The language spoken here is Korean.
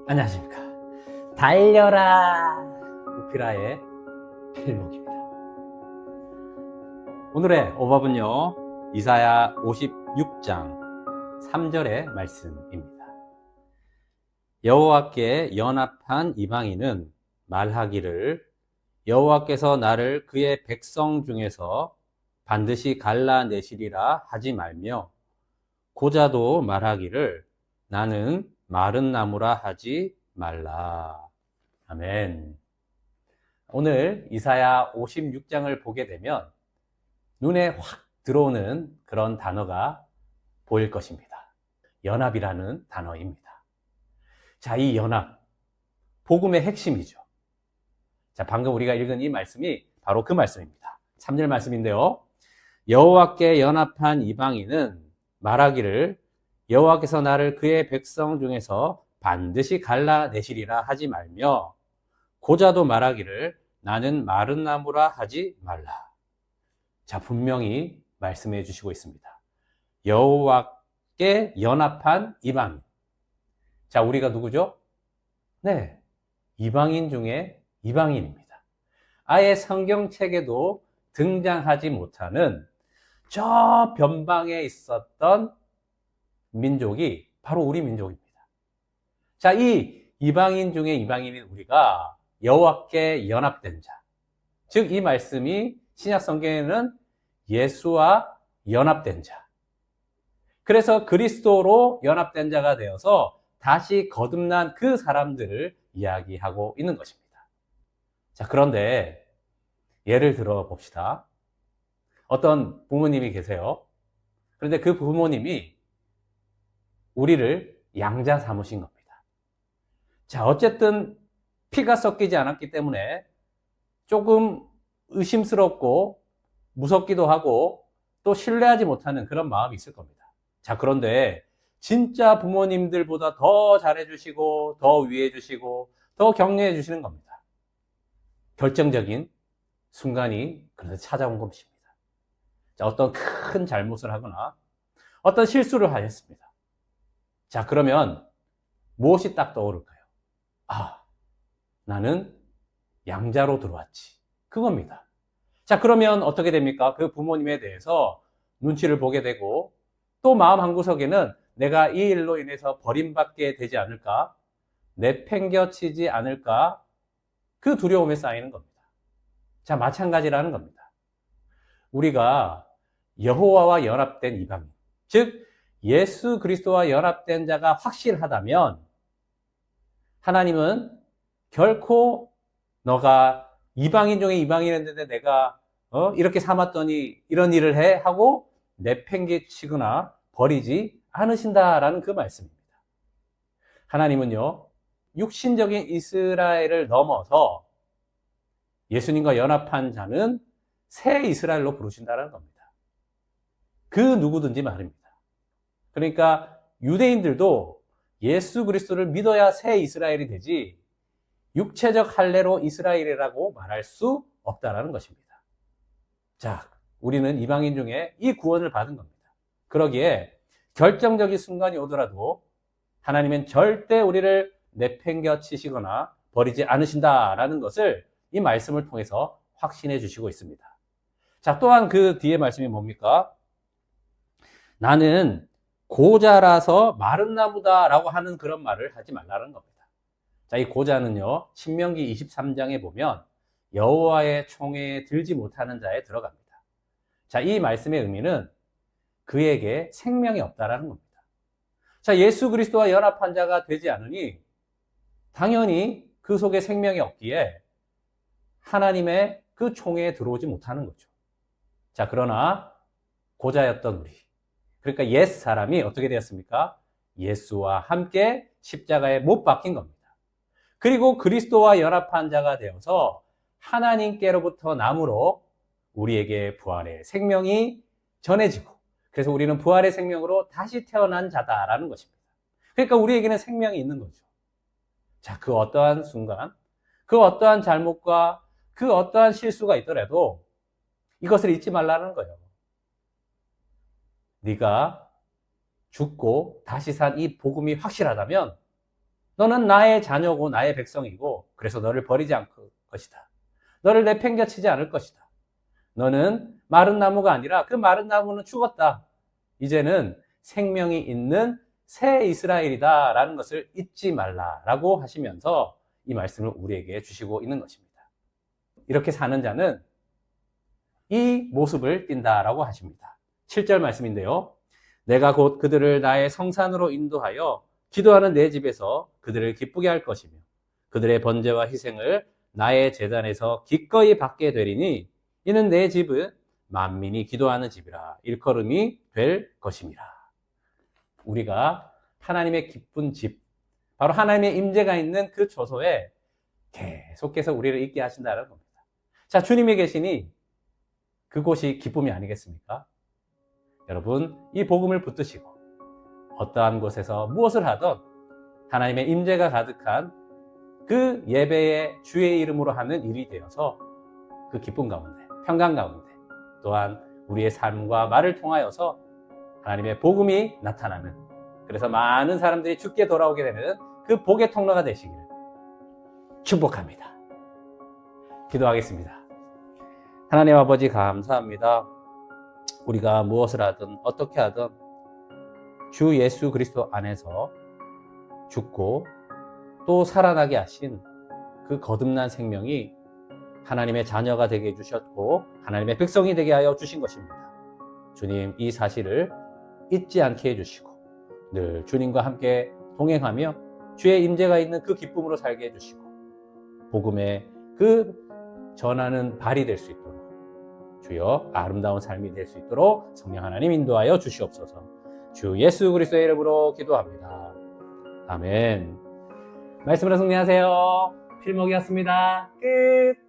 안녕하십니까. 달려라 우피라의 필목입니다. 오늘의 오법은요, 이사야 56장 3절의 말씀입니다. 여호와께 연합한 이방인은 말하기를 여호와께서 나를 그의 백성 중에서 반드시 갈라내시리라 하지 말며, 고자도 말하기를 나는 마른 나무라 하지 말라. 아멘. 오늘 이사야 56장을 보게 되면 눈에 확 들어오는 그런 단어가 보일 것입니다. 연합이라는 단어입니다. 자, 이 연합, 복음의 핵심이죠. 자, 방금 우리가 읽은 이 말씀이 바로 그 말씀입니다. 3절 말씀인데요. 여호와께 연합한 이방인은 말하기를 여호와께서 나를 그의 백성 중에서 반드시 갈라내시리라 하지 말며, 고자도 말하기를 나는 마른 나무라 하지 말라. 자, 분명히 말씀해 주시고 있습니다. 여호와께 연합한 이방인. 자, 우리가 누구죠? 네, 이방인 중에 이방인입니다. 아예 성경책에도 등장하지 못하는 저 변방에 있었던 민족이 바로 우리 민족입니다. 자, 이 이방인 중에 이방인인 우리가 여호와께 연합된 자, 즉 이 말씀이 신약 성경에는 예수와 연합된 자, 그래서 그리스도로 연합된 자가 되어서 다시 거듭난 그 사람들을 이야기하고 있는 것입니다. 자, 그런데 예를 들어 봅시다. 어떤 부모님이 계세요. 그런데 그 부모님이 우리를 양자 삼으신 겁니다. 자, 어쨌든 피가 섞이지 않았기 때문에 조금 의심스럽고 무섭기도 하고 또 신뢰하지 못하는 그런 마음이 있을 겁니다. 자, 그런데 진짜 부모님들보다 더 잘해주시고 더 위해주시고 더 격려해 주시는 겁니다. 결정적인 순간이 그래서 찾아온 것입니다. 자, 어떤 큰 잘못을 하거나 어떤 실수를 하셨습니다. 자, 그러면 무엇이 딱 떠오를까요? 아, 나는 양자로 들어왔지. 그겁니다. 자, 그러면 어떻게 됩니까? 그 부모님에 대해서 눈치를 보게 되고, 또 마음 한구석에는 내가 이 일로 인해서 버림받게 되지 않을까? 내팽겨치지 않을까? 그 두려움에 쌓이는 겁니다. 자, 마찬가지라는 겁니다. 우리가 여호와와 연합된 이방인, 즉 예수 그리스도와 연합된 자가 확실하다면 하나님은 결코 너가 이방인 중에 이방인인데 내가 이렇게 삼았더니 이런 일을 해 하고 내팽개치거나 버리지 않으신다라는 그 말씀입니다. 하나님은요, 육신적인 이스라엘을 넘어서 예수님과 연합한 자는 새 이스라엘로 부르신다는 겁니다. 그 누구든지 말입니다. 그러니까 유대인들도 예수 그리스도를 믿어야 새 이스라엘이 되지 육체적 할례로 이스라엘이라고 말할 수 없다는 것입니다. 자, 우리는 이방인 중에 이 구원을 받은 겁니다. 그러기에 결정적인 순간이 오더라도 하나님은 절대 우리를 내팽겨치시거나 버리지 않으신다라는 것을 이 말씀을 통해서 확신해 주시고 있습니다. 자, 또한 그 뒤에 말씀이 뭡니까? 나는 고자라서 마른 나무다라고 하는 그런 말을 하지 말라는 겁니다. 자, 이 고자는요, 신명기 23장에 보면 여호와의 총회에 들지 못하는 자에 들어갑니다. 자, 이 말씀의 의미는 그에게 생명이 없다라는 겁니다. 자, 예수 그리스도와 연합한 자가 되지 않으니 당연히 그 속에 생명이 없기에 하나님의 그 총회에 들어오지 못하는 거죠. 자, 그러나 고자였던 우리, 그러니까 옛 사람이 어떻게 되었습니까? 예수와 함께 십자가에 못 박힌 겁니다. 그리고 그리스도와 연합한 자가 되어서 하나님께로부터 남으로 우리에게 부활의 생명이 전해지고, 그래서 우리는 부활의 생명으로 다시 태어난 자다라는 것입니다. 그러니까 우리에게는 생명이 있는 거죠. 자, 그 어떠한 순간, 그 어떠한 잘못과 그 어떠한 실수가 있더라도 이것을 잊지 말라는 거예요. 네가 죽고 다시 산 이 복음이 확실하다면 너는 나의 자녀고 나의 백성이고 그래서 너를 버리지 않을 것이다. 너를 내팽겨치지 않을 것이다. 너는 마른 나무가 아니라 그 마른 나무는 죽었다. 이제는 생명이 있는 새 이스라엘이다 라는 것을 잊지 말라라고 하시면서 이 말씀을 우리에게 주시고 있는 것입니다. 이렇게 사는 자는 이 모습을 띈다라고 하십니다. 7절 말씀인데요. 내가 곧 그들을 나의 성산으로 인도하여 기도하는 내 집에서 그들을 기쁘게 할 것이며 그들의 번제와 희생을 나의 제단에서 기꺼이 받게 되리니 이는 내 집은 만민이 기도하는 집이라 일컬음이 될 것임이라. 우리가 하나님의 기쁜 집, 바로 하나님의 임재가 있는 그 처소에 계속해서 우리를 있게 하신다는 겁니다. 자, 주님이 계시니 그곳이 기쁨이 아니겠습니까? 여러분, 이 복음을 붙드시고 어떠한 곳에서 무엇을 하든 하나님의 임재가 가득한 그 예배의 주의 이름으로 하는 일이 되어서 그 기쁨 가운데, 평강 가운데, 또한 우리의 삶과 말을 통하여서 하나님의 복음이 나타나는, 그래서 많은 사람들이 주께 돌아오게 되는 그 복의 통로가 되시기를 축복합니다. 기도하겠습니다. 하나님 아버지 감사합니다. 우리가 무엇을 하든 어떻게 하든 주 예수 그리스도 안에서 죽고 또 살아나게 하신 그 거듭난 생명이 하나님의 자녀가 되게 해주셨고 하나님의 백성이 되게 하여 주신 것입니다. 주님, 이 사실을 잊지 않게 해주시고 늘 주님과 함께 동행하며 주의 임재가 있는 그 기쁨으로 살게 해주시고 복음의 그 전하는 발이 될 수 있도록 주여 아름다운 삶이 될 수 있도록 성령 하나님 인도하여 주시옵소서. 주 예수 그리스도의 이름으로 기도합니다. 아멘. 말씀으로 승리하세요. 필목이었습니다. 끝.